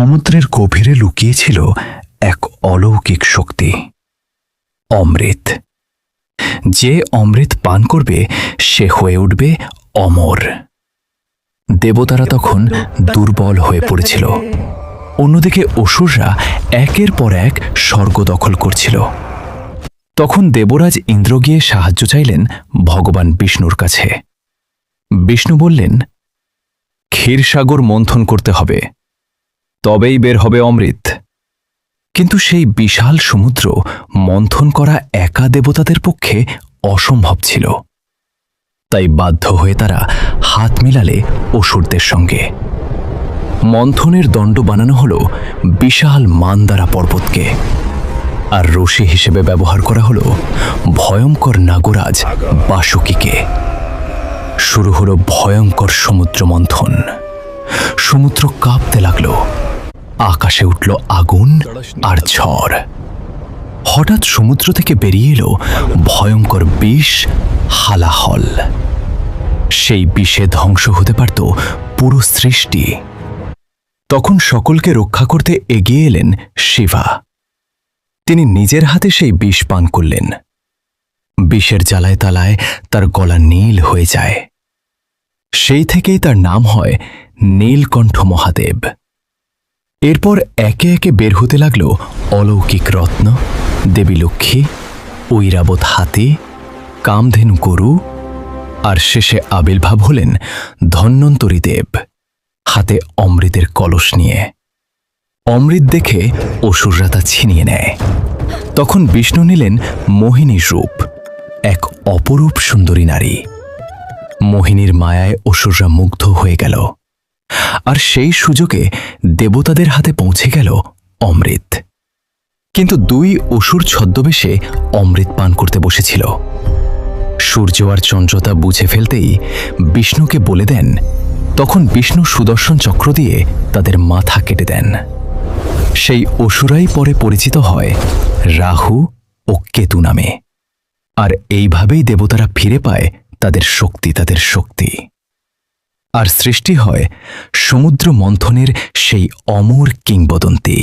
সমুদ্রের গভীরে লুকিয়েছিল এক অলৌকিক শক্তি, অমৃত। যে অমৃত পান করবে সে হয়ে উঠবে অমর। দেবতারা তখন দুর্বল হয়ে পড়েছিল। অন্যদিকে অসুররা একের পর এক স্বর্গ দখল করছিল। তখন দেবরাজ ইন্দ্র গিয়ে সাহায্য চাইলেন ভগবান বিষ্ণুর কাছে। বিষ্ণু বললেন, ক্ষীরসাগর মন্থন করতে হবে, তবেই বের হবে অমৃত। কিন্তু সেই বিশাল সমুদ্র মন্থন করা একা দেবতাদের পক্ষে অসম্ভব ছিল। তাই বাধ্য হয়ে তারা হাত মিলালে অসুরদের সঙ্গে। মন্থনের দণ্ড বানানো হল বিশাল মান্দারা পর্বতকে, আর রশি হিসেবে ব্যবহার করা হল ভয়ঙ্কর নাগরাজ বাসুকীকে। শুরু হল ভয়ঙ্কর সমুদ্র মন্থন। সমুদ্র কাঁপতে লাগল, আকাশে উঠল আগুন আর ঝড়। হঠাৎ সমুদ্র থেকে বেরিয়ে এলো ভয়ঙ্কর বিষ হালাহল। সেই বিষে ধ্বংস হতে পারত পুরো সৃষ্টি। তখন সকলকে রক্ষা করতে এগিয়ে এলেন শিবা। তিনি নিজের হাতে সেই বিষ পান করলেন। বিষের জ্বালায় তালায় তার গলা নীল হয়ে যায়। সেই থেকেই তার নাম হয় নীলকণ্ঠ মহাদেব। এরপর একে একে বের হতে লাগল অলৌকিক রত্ন, দেবী লক্ষ্মী, ঐরাবত হাতি, কামধেনু গরু, আর শেষে আবির্ভাব হলেন ধন্বন্তরী দেব, হাতে অমৃতের কলস নিয়ে। অমৃত দেখে অসুররা তা ছিনিয়ে নেয়। তখন বিষ্ণু নিলেন মোহিনীর রূপ, এক অপরূপ সুন্দরী নারী। মোহিনীর মায়ায় অসুররা মুগ্ধ হয়ে গেল, আর সেই সুযোগে দেবতাদের হাতে পৌঁছে গেল অমৃত। কিন্তু দুই অসুর ছদ্মবেশে অমৃত পান করতে বসেছিল। সূর্য আর চন্দ্র তা বুঝে ফেলতেই বিষ্ণুকে বলে দেন। তখন বিষ্ণু সুদর্শন চক্র দিয়ে তাদের মাথা কেটে দেন। সেই অসুরাই পরে পরিচিত হয় রাহু ও কেতু নামে। আর এইভাবেই দেবতারা ফিরে পায় তাদের শক্তি। আর সৃষ্টি হয় সমুদ্র মন্থনের সেই অমর কিংবদন্তি।